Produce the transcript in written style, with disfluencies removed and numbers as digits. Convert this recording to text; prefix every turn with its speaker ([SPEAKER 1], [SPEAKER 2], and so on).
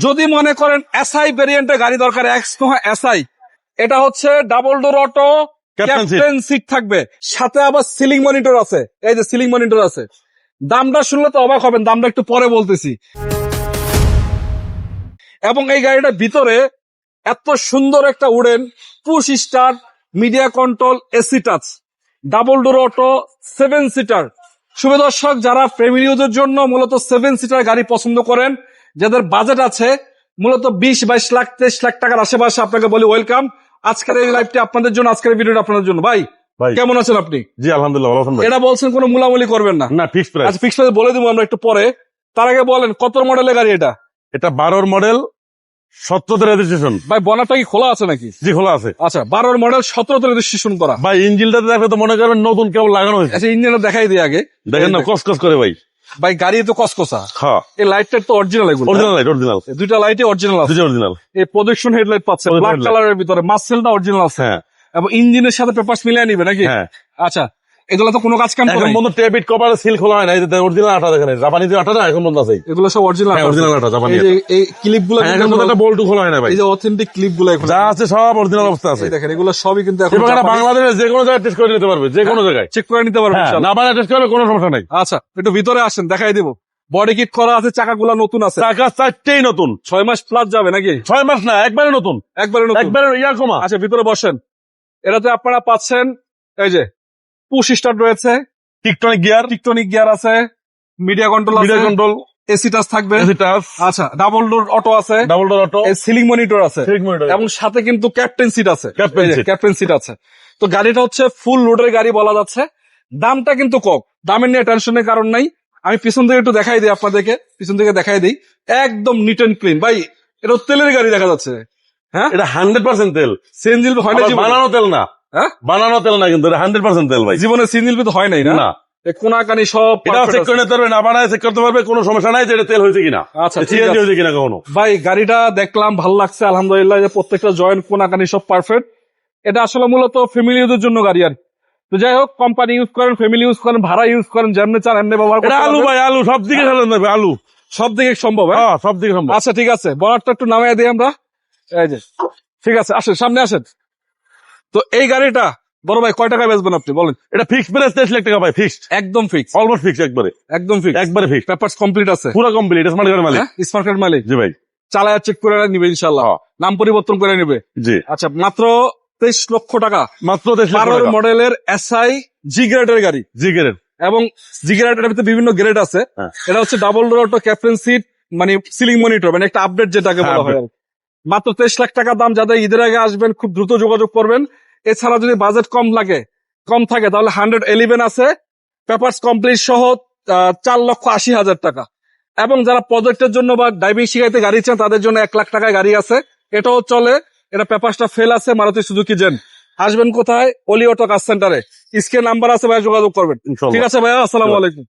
[SPEAKER 1] যদি মনে করেন এসআই ভেরিয়েন্টের গাড়ি দরকার, এক্সনোহা এসআই, এটা হচ্ছে double door auto, captain seat থাকবে, সাথে আবার সিলিং মনিটর আছে। এই যে সিলিং মনিটর আছে। দামটা শুনলে তো অবাক হবেন, দামটা একটু পরে বলতেছি। এবং এই গাড়িটার ভিতরে এত সুন্দর একটা wooden push start, media control, AC touch, double door auto, 7 seater. শুভ দর্শক, যারা ফ্যামিলি ইউজের জন্য মূলত 7 সিটার গাড়ি পছন্দ করেন, যাদের বাজেট আছে মূলত 20-22 লাখ 23 লাখ টাকার আশেপাশে, আপনাকে বলি ওয়েলকাম। আজকের এই লাইভটি আপনাদের জন্য, আজকের ভিডিওটা আপনাদের জন্য। ভাই কেমন আছেন আপনি?
[SPEAKER 2] জি আলহামদুলিল্লাহ ভালো আছেন ভাই।
[SPEAKER 1] এটা বলছেন কোনো মুলামুলি করবেন না?
[SPEAKER 2] না, ফিক্সড প্রাইস।
[SPEAKER 1] আচ্ছা, ফিক্সড প্রাইস বলে দিব আমরা একটু পরে। তার আগে বলেন কত মডেলের গাড়ি এটা?
[SPEAKER 2] এটা 12 মডেল, 17 রেজিস্ট্রেশন।
[SPEAKER 1] ভাই বনারটা কি খোলা আছে নাকি?
[SPEAKER 2] জি খোলা আছে।
[SPEAKER 1] আচ্ছা, 12 মডেল, 17 রেজিস্ট্রেশন করা।
[SPEAKER 2] ভাই ইঞ্জিনটাতে দেখলে তো মনে করবেন নতুন কেবল লাগানো হয়েছে।
[SPEAKER 1] আচ্ছা, ইঞ্জিনটা দেখাই দিই আগে।
[SPEAKER 2] দেখেন না কসকস করে ভাই।
[SPEAKER 1] ভাই গাড়ি তো কসকসা।
[SPEAKER 2] হ্যাঁ,
[SPEAKER 1] এই লাইটটা তো অরিজিনাল, এগুলো
[SPEAKER 2] অরিজিনাল লাইট, অরিজিনাল।
[SPEAKER 1] দুইটা লাইটই অরিজিনাল আছে।
[SPEAKER 2] দুটো অরিজিনাল।
[SPEAKER 1] এই প্রজেকশন হেডলাইট পাচ্ছে ব্ল্যাক কালারের ভিতরে, মাসেলটা অরিজিনাল আছে।
[SPEAKER 2] হ্যাঁ,
[SPEAKER 1] এবং ইঞ্জিনের সাথে পেপারস মিলিয়ে নিবে নাকি?
[SPEAKER 2] হ্যাঁ।
[SPEAKER 1] আচ্ছা, এগুলো তো কোনো কাজ কাম করে
[SPEAKER 2] এখন
[SPEAKER 1] নাই।
[SPEAKER 2] বন্ধু টেবিট কভার সিল খোলা হয় না, এই যে অরিজিনাল আঠা দেখেন, জাপানি যে আঠা না এখন বন্ধ আছে।
[SPEAKER 1] এগুলো সব অরিজিনাল।
[SPEAKER 2] হ্যাঁ, অরিজিনাল আঠা, জাপানি
[SPEAKER 1] এই যে এই ক্লিপ গুলো,
[SPEAKER 2] এখন বন্ধু একটা বল্টু খোলা হয় না ভাই।
[SPEAKER 1] এই যে অথেন্টিক ক্লিপ গুলো এখন
[SPEAKER 2] যা আছে সব অরিজিনাল অবস্থা আছে।
[SPEAKER 1] দেখেন, এগুলো সবই কিন্তু এখন
[SPEAKER 2] এবং এটা বাংলাদেশের যে কোনো জায়গায় টেস্ট করে নিতে পারবে, যে কোনো জায়গায়
[SPEAKER 1] চেক করে নিতে পারবেন
[SPEAKER 2] হ্যাঁ,
[SPEAKER 1] ইনশাআল্লাহ।
[SPEAKER 2] না বানা টেস্ট করবে কোনো সমস্যা নাই।
[SPEAKER 1] আচ্ছা, একটু ভিতরে আসেন, দেখাই দিব। বডি কিট করা আছে, চাকাগুলো নতুন আছে।
[SPEAKER 2] টাকা 4টেই নতুন।
[SPEAKER 1] 6 মাস প্লাস যাবে নাকি?
[SPEAKER 2] 6 মাস না, একবারে নতুন,
[SPEAKER 1] একবারে নতুন,
[SPEAKER 2] একবারে ইয়ার কমা।
[SPEAKER 1] আচ্ছা, ভিতরে বসেন। এটাতে আপনারা পাচ্ছেন এই যে পুশ স্টার্ট রয়েছে, টিকটনিক গিয়ার আছে, মিডিয়া কন্ট্রোল আছে,
[SPEAKER 2] মিডিয়া কন্ট্রোল,
[SPEAKER 1] এসি টাচ থাকবে।
[SPEAKER 2] এসি টাচ,
[SPEAKER 1] আচ্ছা, ডাবল ডোর অটো আছে,
[SPEAKER 2] double door auto,
[SPEAKER 1] ceiling monitor আছে,
[SPEAKER 2] সিলিং মনিটর
[SPEAKER 1] এবং সাথে কিন্তু ক্যাপ্টেন সিট আছে।
[SPEAKER 2] Captain seat.
[SPEAKER 1] ক্যাপ্টেন সিট আছে। তো গাড়িটা হচ্ছে ফুল লোডের গাড়ি বলা যাচ্ছে। দামটা কিন্তু কম, দামের নিয়ে টেনশনের কারণ নাই। আমি পিছন থেকে একটু দেখাই দিই আপনাদেরকে, পিছন থেকে দেখাই দিই। একদম নিট এন্ড ক্লিন। ভাই এটা তেলের গাড়ি দেখা যাচ্ছে। হ্যাঁ,
[SPEAKER 2] এটা 100% তেল।
[SPEAKER 1] সিএনজি হয় না
[SPEAKER 2] আবার
[SPEAKER 1] জীবনে?
[SPEAKER 2] বানানো তেল না,
[SPEAKER 1] হ্যাঁ,
[SPEAKER 2] বানানো তেল না, কিন্তু এটা 100% তেল ভাই।
[SPEAKER 1] জীবনে সিএনজি তো হয় নাই না?
[SPEAKER 2] না,
[SPEAKER 1] কোনাকানি সব
[SPEAKER 2] এটা চেক করে নিতে পারবে, না বানায় চেক করতে পারবে, কোনো সমস্যা নাই যে এটা তেল হয়েছে কিনা,
[SPEAKER 1] আচ্ছা, ঠিক
[SPEAKER 2] সিএনজি
[SPEAKER 1] আছে।
[SPEAKER 2] হয়েছে কিনা কখনো।
[SPEAKER 1] ভাই গাড়িটা দেখলাম, ভালো লাগছে আলহামদুলিল্লাহ, যে প্রত্যেকটা জয়েন্ট কোনাকানি সব পারফেক্ট। এটা আসলে মূলত ফ্যামিলি ইউজের জন্য গাড়ি আর। তো যাই হোক, কোম্পানি ইউজ করেন, ফ্যামিলি ইউজ করেন, ভাড়া ইউজ করেন, যেমনি চান এমনি ব্যবহার
[SPEAKER 2] এটা
[SPEAKER 1] করতে
[SPEAKER 2] আলু
[SPEAKER 1] পারবেন।
[SPEAKER 2] ভাই, আলু সব দিকে চালানো যাবে, আলু
[SPEAKER 1] সব দিকে সম্ভব। হ্যাঁ,
[SPEAKER 2] হ্যাঁ, সব দিকে সম্ভব।
[SPEAKER 1] আচ্ছা ঠিক আছে, বনারটা একটু নামিয়ে দিই আমরা। এই যে ঠিক আছে, আসেন সামনে আসেন। তো এই গাড়িটা বড় ভাই কয় টাকায় বেচবেন আপনি বলেন?
[SPEAKER 2] এটা ফিক্সড প্রাইস 23 লাখ টাকা ভাই, ফিক্সড,
[SPEAKER 1] একদম ফিক্স,
[SPEAKER 2] অলমোস্ট ফিক্সড, একবারে
[SPEAKER 1] একদম ফিক্স,
[SPEAKER 2] একবারে ফিক্সড,
[SPEAKER 1] পেপারস কমপ্লিট আছে,
[SPEAKER 2] পুরো কমপ্লিট, স্মার্ট কার্ড মালিক।
[SPEAKER 1] স্মার্ট কার্ড মালিক।
[SPEAKER 2] জি ভাই,
[SPEAKER 1] চালায় চেক করে নিবে ইনশাল্লাহ, নাম পরিবর্তন করে নিবে।
[SPEAKER 2] জি
[SPEAKER 1] আচ্ছা, মাত্র 23 লক্ষ টাকা,
[SPEAKER 2] মাত্র 23 লাখ
[SPEAKER 1] 12
[SPEAKER 2] টাকা।
[SPEAKER 1] মডেলের এসআই জি গ্রেডের গাড়ি।
[SPEAKER 2] জি গ্রেড,
[SPEAKER 1] এবং জি গ্রেডের ভিতরে বিভিন্ন গ্রেড আছে।
[SPEAKER 2] হ্যাঁ।
[SPEAKER 1] এটা হচ্ছে double door auto, captain seat, মানে সিলিং মনিটর, মানে একটা আপডেট যেটাকে বলা হয়। মাত্র 23 লাখ টাকা দাম। যাদের ঈদের আগে আসবেন খুব দ্রুত যোগাযোগ করবেন। এছাড়া যদি বাজেট কম থাকে তাহলে 111 আছে, পেপারস কমপ্লিট সহ 4,80,000 টাকা। এবং যারা প্রজেক্টের জন্য বা ড্রাইভিং শিখাইতে গাড়ি চান তাদের জন্য 1 লাখ টাকায় গাড়ি আছে, এটাও চলে। এটা পেপারসটা ফেল আছে, মারুতি সুজুকি জেন। আসবেন কোথায়? অলি অটো কার সেন্টারে, স্ক্রিনে নাম্বার আছে ভাই, যোগাযোগ করবেন।
[SPEAKER 2] ইনশাআল্লাহ।
[SPEAKER 1] ঠিক আছে ভাইয়া, আসসালামু আলাইকুম।